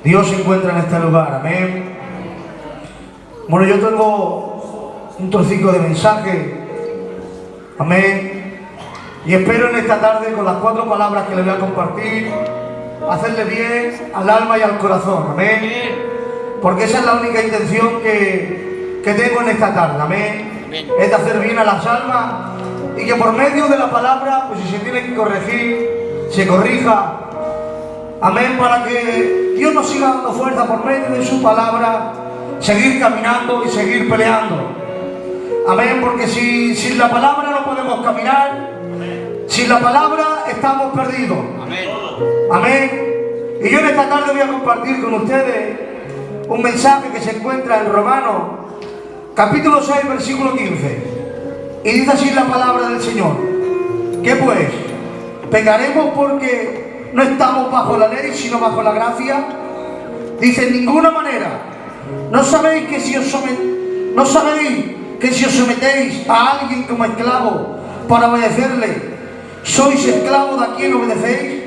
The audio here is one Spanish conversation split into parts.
Dios se encuentra en este lugar, amén. Bueno, yo tengo un trocico de mensaje, amén, y espero en esta tarde, con las 4 palabras que le voy a compartir, hacerle bien al alma y al corazón, amén, porque esa es la única intención que tengo en esta tarde, amén, es de hacer bien a las almas y que por medio de la palabra, pues si se tiene que corregir, se corrija, amén, para que Dios nos siga dando fuerza por medio de su palabra, seguir caminando y seguir peleando, amén, porque sin la palabra no podemos caminar, sin la palabra estamos perdidos, amén. Y yo en esta tarde voy a compartir con ustedes un mensaje que se encuentra en Romanos capítulo 6 versículo 15, y dice así la palabra del Señor: ¿qué pues? ¿Pecaremos porque no estamos bajo la ley sino bajo la gracia? Dice: en ninguna manera. ¿No sabéis que si os sometéis a alguien como esclavo para obedecerle, sois esclavos a quien obedecéis,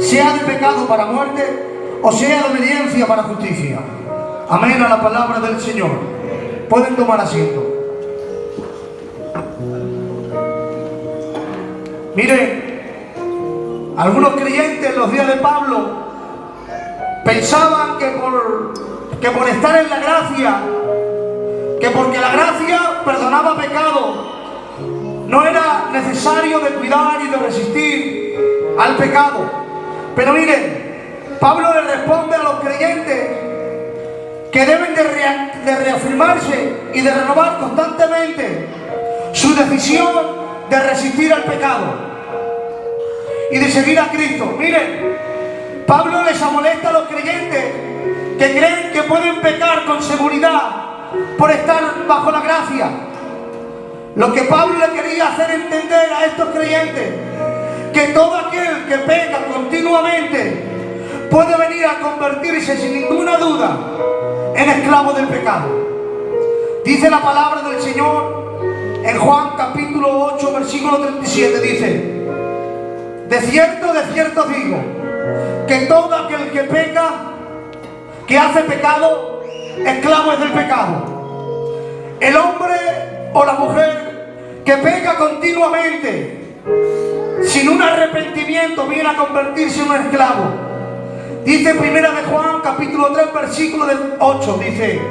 sea de pecado para muerte o sea de obediencia para justicia? Amén a la palabra del Señor. Pueden tomar asiento. Miren, algunos creyentes en los días de Pablo pensaban que por estar en la gracia, que porque la gracia perdonaba pecado, no era necesario de cuidar y de resistir al pecado. Pero miren, Pablo le responde a los creyentes que deben de reafirmarse y de renovar constantemente su decisión de resistir al pecado y de seguir a Cristo. Miren, Pablo les amonesta a los creyentes que creen que pueden pecar con seguridad por estar bajo la gracia. Lo que Pablo le quería hacer entender a estos creyentes, que todo aquel que peca continuamente puede venir a convertirse sin ninguna duda en esclavo del pecado. Dice la palabra del Señor en Juan capítulo 8 versículo 37, dice: de cierto digo, que todo aquel que peca, que hace pecado, esclavo es del pecado. El hombre o la mujer que peca continuamente, sin un arrepentimiento, viene a convertirse en un esclavo. Dice primera de Juan capítulo 3 versículo 8, dice: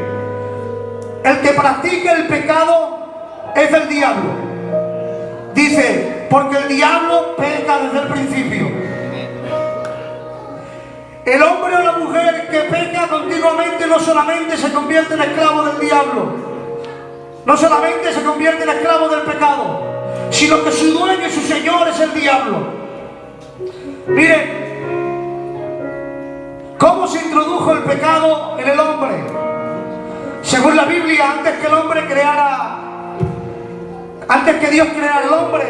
el que practica el pecado es del diablo. Dice: porque el diablo peca desde el principio. El hombre o la mujer que peca continuamente no solamente se convierte en esclavo del diablo, no solamente se convierte en esclavo del pecado, sino que su dueño y su señor es el diablo. Miren, ¿cómo se introdujo el pecado en el hombre? Según la Biblia, antes que Dios creara al hombre,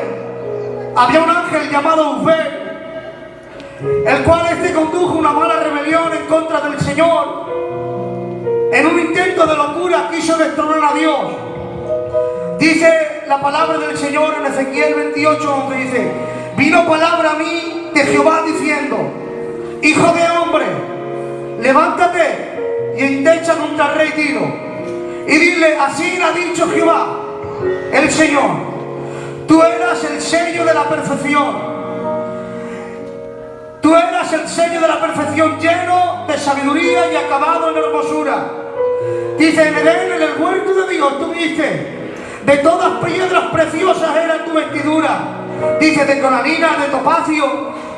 había un ángel llamado Ufé, el cual condujo una mala rebelión en contra del Señor. En un intento de locura quiso destronar a Dios. Dice la palabra del Señor en Ezequiel 28:11, dice: vino palabra a mí de Jehová diciendo: hijo de hombre, levántate y endecha contra el rey Tiro, y dile: así ha dicho Jehová el Señor, tú eras el sello de la perfección. Tú eras el sello de la perfección, lleno de sabiduría y acabado en hermosura. Dice: en Edén, en el huerto de Dios, tuviste de todas piedras preciosas era tu vestidura. Dice: de coralina, de topacio,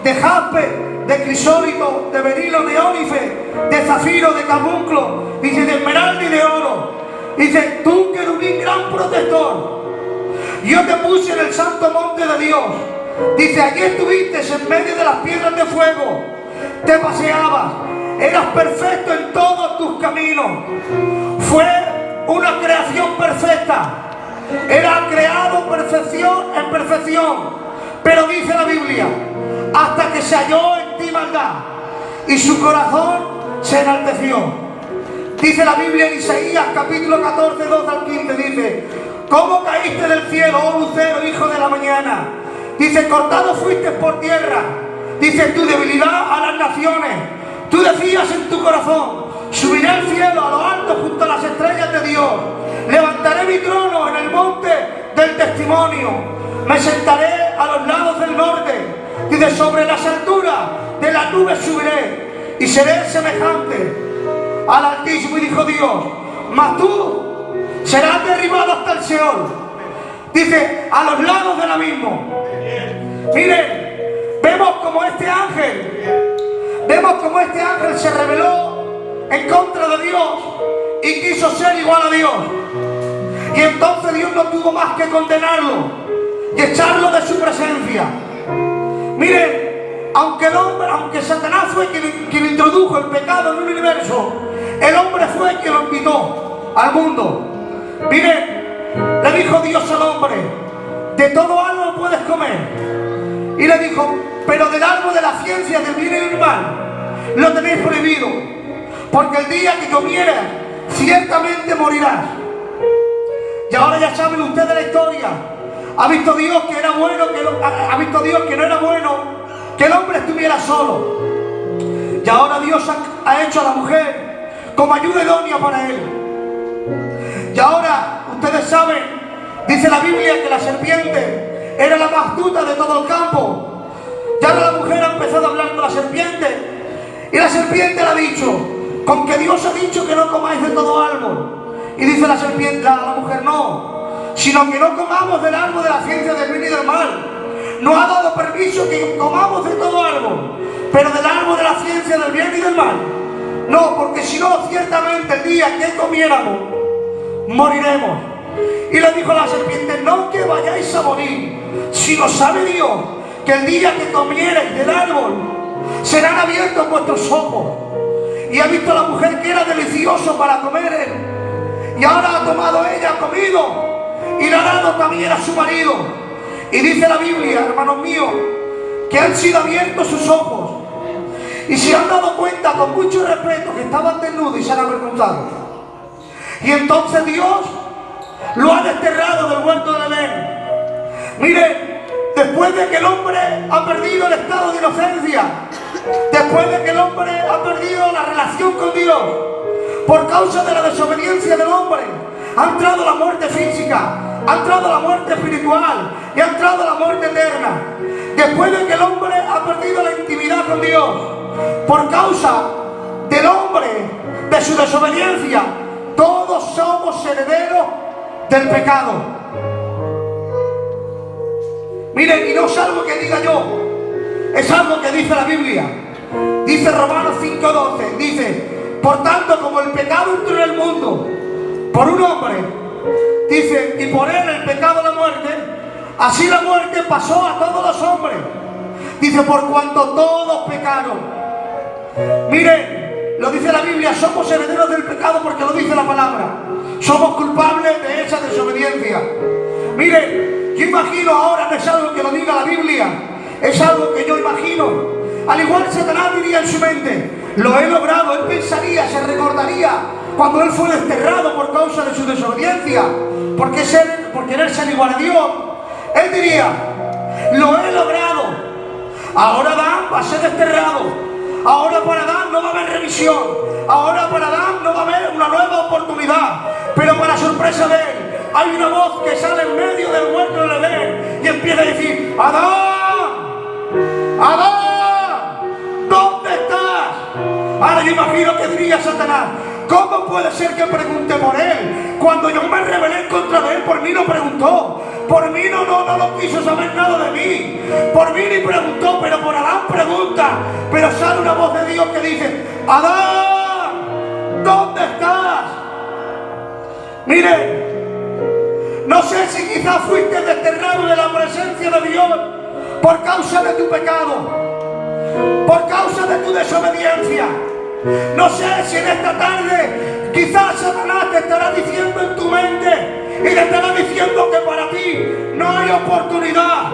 de jaspe, de crisólito, de berilo, de ónice, de zafiro, de carbunclo. Dice: de esmeralda y de oro. Dice: tú, querubín gran protector, yo te puse en el santo monte de Dios. Dice: allí estuviste en medio de las piedras de fuego, te paseabas, eras perfecto en todos tus caminos. Fue una creación perfecta, era creado en perfección. Pero dice la Biblia: hasta que se halló en ti maldad y su corazón se enalteció. Dice la Biblia en Isaías capítulo 14, 12 al 15, dice: ¿cómo caíste del cielo, oh lucero, hijo de la mañana? Dice: cortado fuiste por tierra. Dice: tu debilidad a las naciones, Tú decías en tu corazón: subiré al cielo, a lo alto, junto a las estrellas de Dios. Levantaré mi trono en el monte del testimonio. Me sentaré a los lados del norte. Dice: sobre las alturas de la nube subiré y seré semejante al Altísimo. Y dijo Dios: mas tú serás derribado hasta el Seol. Dice: a los lados del abismo. Miren, vemos como este ángel se rebeló en contra de Dios y quiso ser igual a Dios. Y entonces Dios no tuvo más que condenarlo y echarlo de su presencia. Miren, aunque Satanás fue quien introdujo el pecado en el universo, el hombre fue quien lo invitó al mundo. Miren, le dijo Dios al hombre: de todo árbol puedes comer. Y le dijo: pero del árbol de la ciencia del bien y del mal lo tenéis prohibido, porque el día que comieras ciertamente morirás. Y ahora ya saben ustedes la historia. Ha visto Dios que era bueno, ha visto Dios que no era bueno que el hombre estuviera solo. Y ahora Dios ha hecho a la mujer como ayuda idónea para él. Y ahora ustedes saben, dice la Biblia, que la serpiente era la más astuta de todo el campo. Y ahora la mujer ha empezado a hablar con la serpiente. Y la serpiente le ha dicho: con que Dios ha dicho que no comáis de todo árbol. Y dice la serpiente a la mujer: no, sino que no comamos del árbol de la ciencia del bien y del mal. No ha dado permiso que comamos de todo árbol, pero del árbol de la ciencia del bien y del mal no, porque si no, ciertamente el día que comiéramos moriremos. Y le dijo a la serpiente: no que vayáis a morir, sino sabe Dios que el día que comierais del árbol serán abiertos vuestros ojos. Y ha visto a la mujer que era delicioso para comer él, y ahora ha tomado ella, ha comido y le ha dado también a su marido. Y dice la Biblia, hermanos míos, que han sido abiertos sus ojos y se han dado cuenta con mucho respeto que estaban desnudos y se han avergonzado. Y entonces Dios lo ha desterrado del huerto del Edén. Miren, después de que el hombre ha perdido el estado de inocencia, después de que el hombre ha perdido la relación con Dios, por causa de la desobediencia del hombre, ha entrado la muerte física, ha entrado la muerte espiritual y ha entrado la muerte eterna. Después de que el hombre ha perdido la intimidad con Dios, por causa del hombre, de su desobediencia, todos somos herederos del pecado. Miren, y no es algo que diga yo, es algo que dice la Biblia. Dice Romanos 5:12, dice: por tanto, como el pecado entró en el mundo por un hombre, dice, y por él el pecado, la muerte, así la muerte pasó a todos los hombres. Dice: por cuanto todos pecaron. Miren, lo dice la Biblia, somos herederos del pecado porque lo dice la palabra. Somos culpables de esa desobediencia. Miren, yo imagino ahora, no es algo que lo diga la Biblia, es algo que yo imagino. Al igual Satanás diría en su mente: lo he logrado. Él pensaría, se recordaría cuando él fue desterrado por causa de su desobediencia, por querer ser igual a Dios. Él diría: lo he logrado. Ahora Adán va a ser desterrado. Ahora para Adán no va a haber revisión. Ahora para Adán no va a haber una nueva oportunidad. Pero para sorpresa de él, hay una voz que sale en medio del huerto del Edén y empieza a decir: Adán, Adán, ¿dónde estás? Ahora yo imagino que diría Satanás: ¿cómo puede ser que pregunte por él? Cuando yo me rebelé en contra de él, por mí no preguntó. Por mí no quiso saber nada de mí. Por mí ni preguntó, pero por Adán pregunta. Pero sale una voz de Dios que dice: Adán, ¿dónde estás? Miren, no sé si quizás fuiste desterrado de la presencia de Dios por causa de tu pecado, por causa de tu desobediencia. No sé si en esta tarde quizás Satanás te estará diciendo en tu mente y te estará diciendo que para ti no hay oportunidad.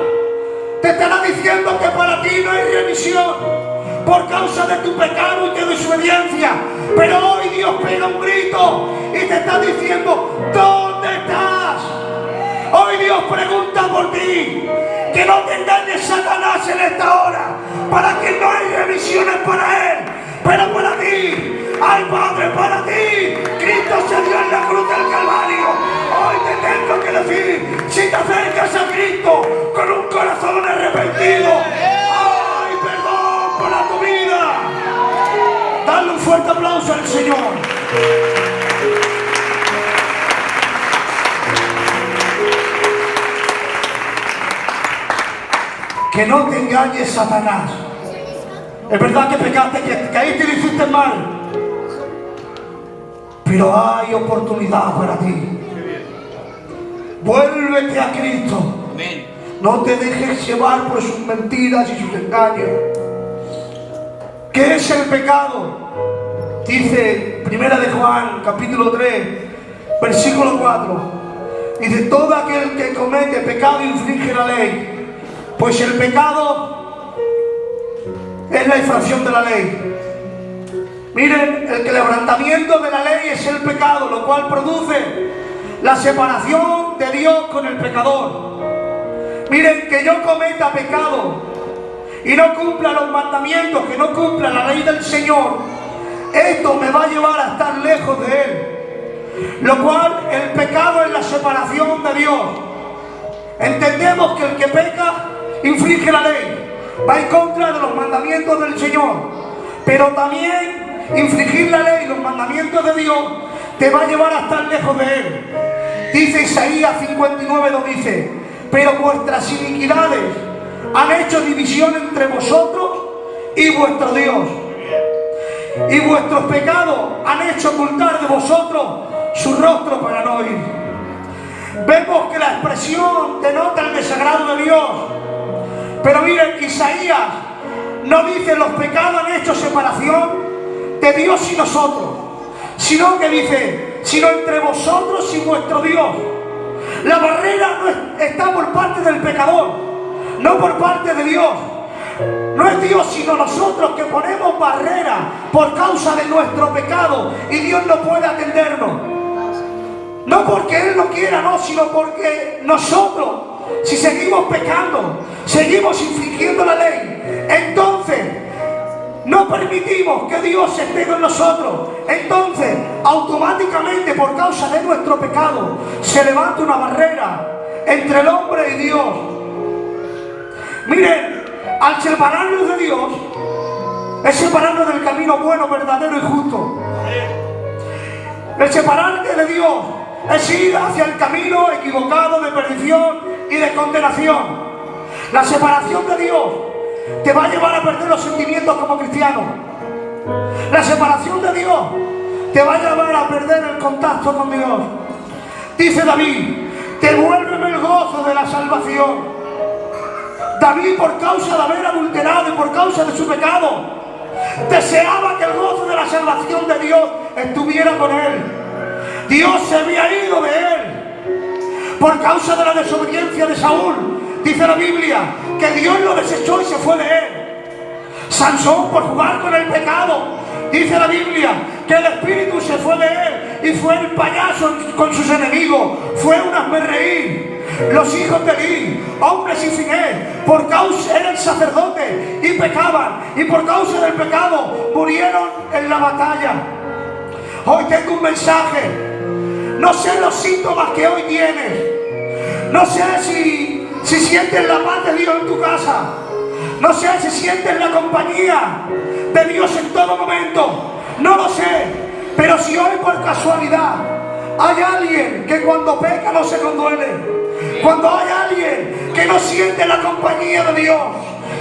Te estará diciendo que para ti no hay remisión por causa de tu pecado y tu desobediencia. Pero hoy Dios pega un grito y te está diciendo: ¿dónde estás? Hoy Dios pregunta por ti. Que no te engañes Satanás en esta hora, para que no hay remisiones para él. pero para ti, ay Padre, para ti, Cristo se dio en la cruz del Calvario. Hoy te tengo que decir, si te acercas a Cristo con un corazón arrepentido, ay, perdón para tu vida. Dale un fuerte aplauso al Señor. Que no te engañes, Satanás. Es verdad que pecaste, que caíste y lo hiciste mal, pero hay oportunidad para ti. Vuélvete a Cristo. No te dejes llevar por sus mentiras y sus engaños. ¿Qué es el pecado? Dice 1 de Juan, capítulo 3, versículo 4. Dice, todo aquel que comete pecado infringe la ley. Pues el pecado es la infracción de la ley. Miren, el quebrantamiento de la ley es el pecado, lo cual produce la separación de Dios con el pecador. Miren, que yo cometa pecado y no cumpla los mandamientos, que no cumpla la ley del Señor, esto me va a llevar a estar lejos de Él. Lo cual, el pecado es la separación de Dios. Entendemos que el que peca infringe la ley, va en contra de los mandamientos del Señor, pero también infringir la ley, los mandamientos de Dios, te va a llevar a estar lejos de Él. Dice Isaías 59, lo dice, pero vuestras iniquidades han hecho división entre vosotros y vuestro Dios, y vuestros pecados han hecho ocultar de vosotros su rostro para no oír. Vemos que la expresión denota el desagrado de Dios. Pero miren, Isaías no dice los pecados han hecho separación de Dios y nosotros, sino que dice, sino entre vosotros y vuestro Dios. La barrera no está por parte del pecador, no por parte de Dios. No es Dios sino nosotros que ponemos barrera por causa de nuestro pecado, y Dios no puede atendernos. No porque Él no quiera, no, sino porque nosotros, si seguimos pecando, seguimos infringiendo la ley, entonces no permitimos que Dios esté con nosotros. Entonces, automáticamente, por causa de nuestro pecado, se levanta una barrera entre el hombre y Dios. Miren, al separarnos de Dios, es separarnos del camino bueno, verdadero y justo. El separarte de Dios es ir hacia el camino equivocado de perdición y de condenación. La separación de Dios te va a llevar a perder los sentimientos como cristiano. La separación de Dios te va a llevar a perder el contacto con Dios. Dice David, devuélveme el gozo de la salvación. David, por causa de haber adulterado y por causa de su pecado, deseaba que el gozo de la salvación de Dios estuviera con él. Dios se había ido de él por causa de la desobediencia de Saúl. Dice la Biblia que Dios lo desechó y se fue de él. Sansón, por jugar con el pecado, dice la Biblia que el espíritu se fue de él y fue el payaso con sus enemigos, fue un hazmerreír. Los hijos de Eli, hombres sin Finés, por causa era el sacerdote y pecaban, y por causa del pecado murieron en la batalla. Hoy tengo un mensaje. No sé los síntomas que hoy tienes. No sé si sientes la paz de Dios en tu casa. No sé si sientes la compañía de Dios en todo momento. No lo sé. Pero si hoy por casualidad hay alguien que cuando peca no se conduele, cuando hay alguien que no siente la compañía de Dios,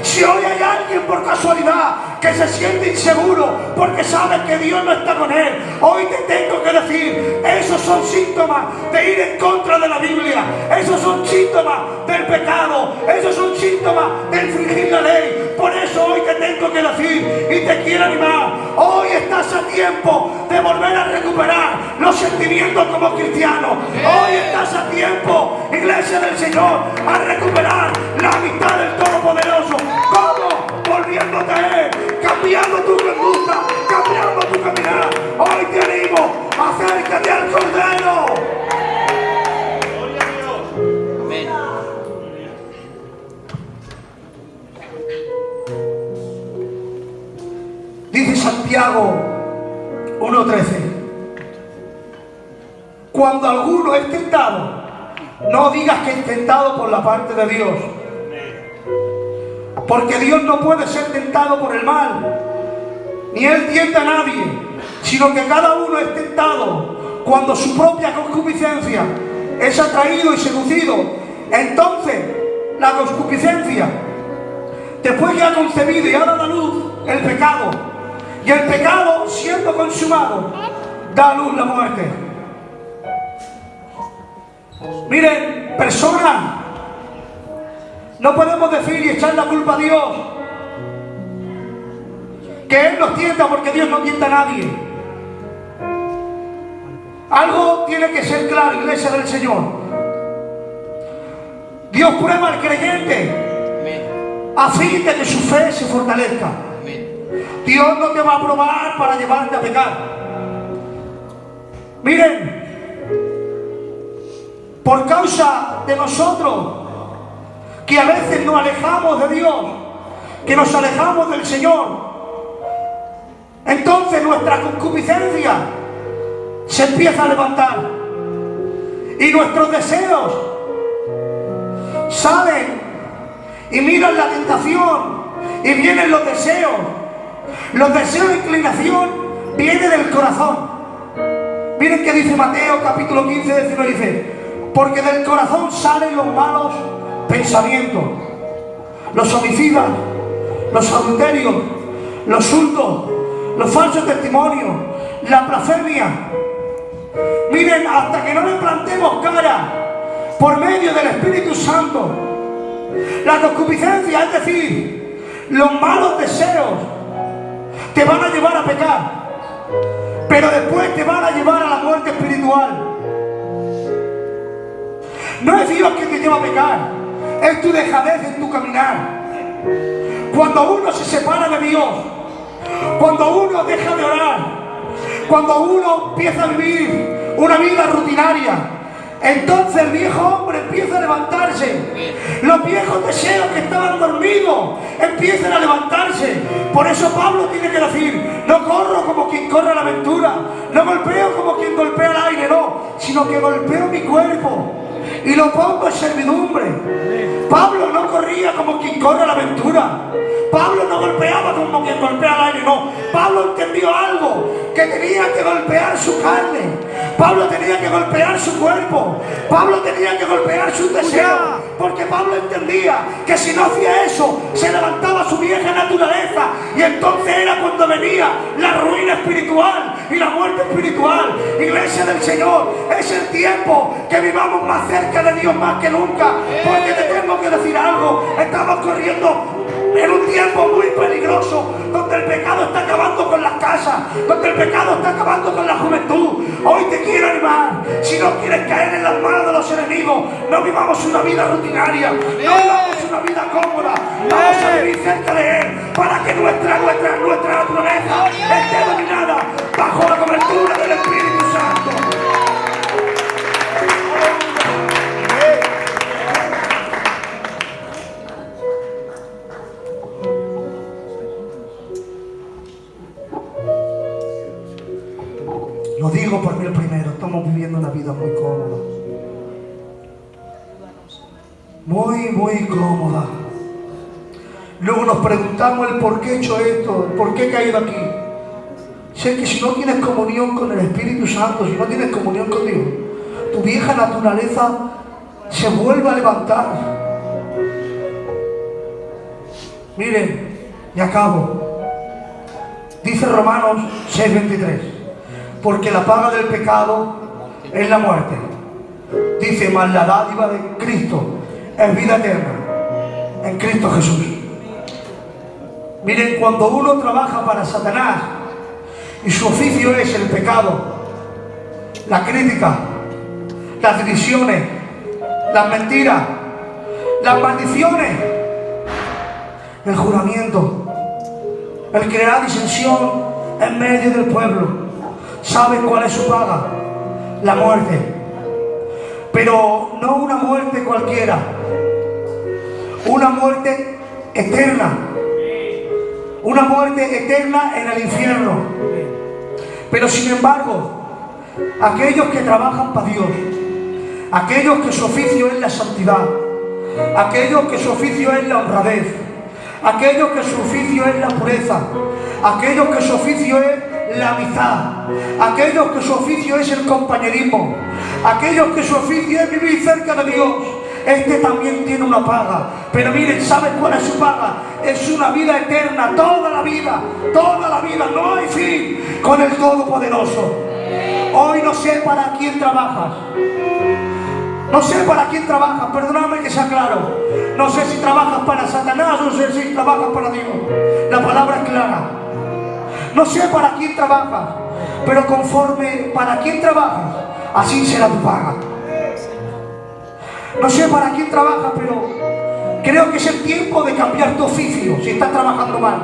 si hoy hay alguien por casualidad que se siente inseguro porque sabe que Dios no está con él, hoy te tengo que decir, esos son síntomas de ir en contra de la Biblia, esos son síntomas del pecado, esos son síntomas de infringir la ley. Por eso hoy te tengo que decir y te quiero animar, hoy estás a tiempo de volver a recuperar los sentimientos como cristiano. Hoy estás a tiempo, iglesia del Señor, a recuperar la amistad del Todopoderoso. ¿Cómo? Volviéndote a Él, cambiando tu conducta, cambiando tu caminar. Hoy te animo, acércate al Cordero. Gloria a Dios. Amén. Dice Santiago capítulo 13. Cuando alguno es tentado, no digas que es tentado por la parte de Dios. Porque Dios no puede ser tentado por el mal, ni Él tienta a nadie, sino que cada uno es tentado cuando su propia concupiscencia es atraído y seducido. Entonces, la concupiscencia, después que ha concebido y ha dado a luz el pecado, y el pecado, siendo consumado, da a luz la muerte. Miren, personas, no podemos decir y echar la culpa a Dios, que Él nos tienta, porque Dios no tienta a nadie. Algo tiene que ser claro, iglesia del Señor. Dios prueba al creyente a fin de que su fe se fortalezca. Dios no te va a probar para llevarte a pecar. Miren, por causa de nosotros, que a veces nos alejamos de Dios, que nos alejamos del Señor, entonces nuestra concupiscencia se empieza a levantar y nuestros deseos salen y miran la tentación y vienen los deseos. Los deseos de inclinación vienen del corazón. Miren que dice Mateo capítulo 15, 19, dice: porque del corazón salen los malos pensamientos, los homicidas, los adulterios, los hurtos, los falsos testimonios, la blasfemia. Miren, hasta que no le plantemos cara por medio del Espíritu Santo, la concupiscencia, es decir, los malos deseos, te van a llevar a pecar, pero después te van a llevar a la muerte espiritual. No es Dios quien te lleva a pecar, es tu dejadez en tu caminar. Cuando uno se separa de Dios, cuando uno deja de orar, cuando uno empieza a vivir una vida rutinaria, entonces el viejo hombre empieza a levantarse. Los viejos deseos que estaban dormidos empiezan a levantarse. Por eso Pablo tiene que decir: no corro como quien corre a la aventura, no golpeo como quien golpea el aire, no, sino que golpeo mi cuerpo y lo pongo en servidumbre. Pablo no corría como quien corre a la aventura. Pablo no golpeaba como quien golpea al aire, no. Pablo entendió algo, que tenía que golpear su carne. Pablo tenía que golpear su cuerpo. Pablo tenía que golpear sus deseos, porque Pablo entendía que si no hacía eso, se levantaba su vieja naturaleza, y entonces era cuando venía la ruina espiritual y la muerte espiritual. Iglesia del Señor, es el tiempo que vivamos más cerca de Dios más que nunca, porque te tengo que decir algo: estamos corriendo en un tiempo muy peligroso, donde el pecado está acabando con las casas, donde el pecado está acabando con la juventud. Hoy te quiero animar: si no quieres caer en las manos de los enemigos, no vivamos una vida rutinaria, no vivamos una vida cómoda, vamos a vivir cerca de Él, para que nuestra naturaleza esté dominada bajo la cobertura del Espíritu Santo. Lo digo por mí el primero, estamos viviendo una vida muy cómoda. Muy cómoda. Luego nos preguntamos el por qué he hecho esto, el por qué he caído aquí. Sé que si no tienes comunión con el Espíritu Santo, si no tienes comunión con Dios, tu vieja naturaleza se vuelve a levantar. Miren, y acabo. Dice Romanos 6:23. Porque la paga del pecado es la muerte. Dice: mas la dádiva de Cristo es vida eterna en Cristo Jesús. Miren, cuando uno trabaja para Satanás y su oficio es el pecado, la crítica, las divisiones, las mentiras, las maldiciones, el juramento, el crear disensión en medio del pueblo, ¿saben cuál es su paga? La muerte. Pero no una muerte cualquiera, una muerte eterna. Una muerte eterna en el infierno. Pero sin embargo, aquellos que trabajan para Dios, aquellos que su oficio es la santidad, aquellos que su oficio es la honradez, aquellos que su oficio es la pureza, aquellos que su oficio es la amistad, aquellos que su oficio es el compañerismo, aquellos que su oficio es vivir cerca de Dios, este también tiene una paga. Pero miren, ¿saben cuál es su paga? Es una vida eterna, toda la vida, no hay fin, con el Todopoderoso. Hoy no sé para quién trabajas. No sé para quién trabajas, perdóname que sea claro. No sé si trabajas para Satanás o sé si trabajas para Dios. La palabra es clara. No sé para quién trabajas, pero conforme para quién trabajas, así será tu paga. No sé para quién trabajas, pero creo que es el tiempo de cambiar tu oficio si estás trabajando mal.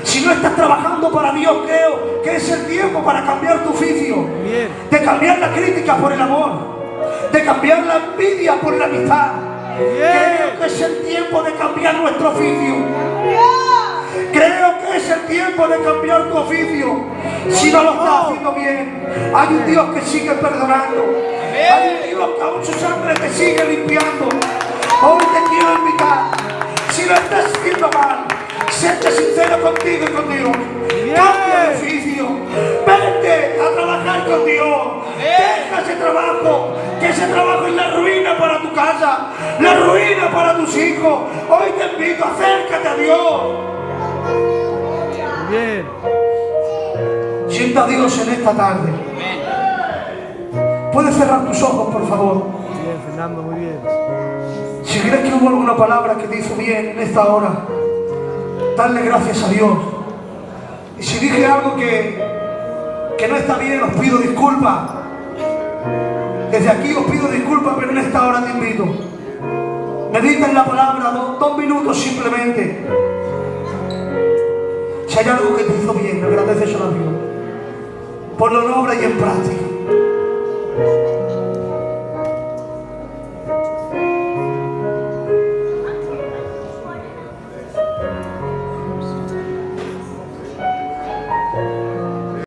Si no estás trabajando para Dios, creo que es el tiempo para cambiar tu oficio. De cambiar la crítica por el amor, de cambiar la envidia por la amistad. Creo que es el tiempo de cambiar nuestro oficio. Creo que es el tiempo de cambiar tu oficio. Si no lo estás haciendo bien, hay un Dios que sigue perdonando. Hay un Dios que aún su sangre te sigue limpiando. Hoy te quiero invitar. Si lo estás haciendo mal, séte sincero contigo y con Dios. Cambia de oficio. Vete a trabajar con Dios. Deja ese trabajo, que ese trabajo es la ruina para tu casa, la ruina para tus hijos. Hoy te invito, acércate a Dios. Bien. Sienta a Dios en esta tarde. Puedes cerrar tus ojos, por favor. Bien, Fernando, muy bien. Si crees que hubo alguna palabra que te hizo bien en esta hora, dale gracias a Dios. Y si dije algo que no está bien, os pido disculpas. Desde aquí os pido disculpas, pero en esta hora te invito. Medita en la palabra 2 minutos simplemente. Si hay algo que te hizo bien, agradeces a Dios. Ponlo en obra y en práctica.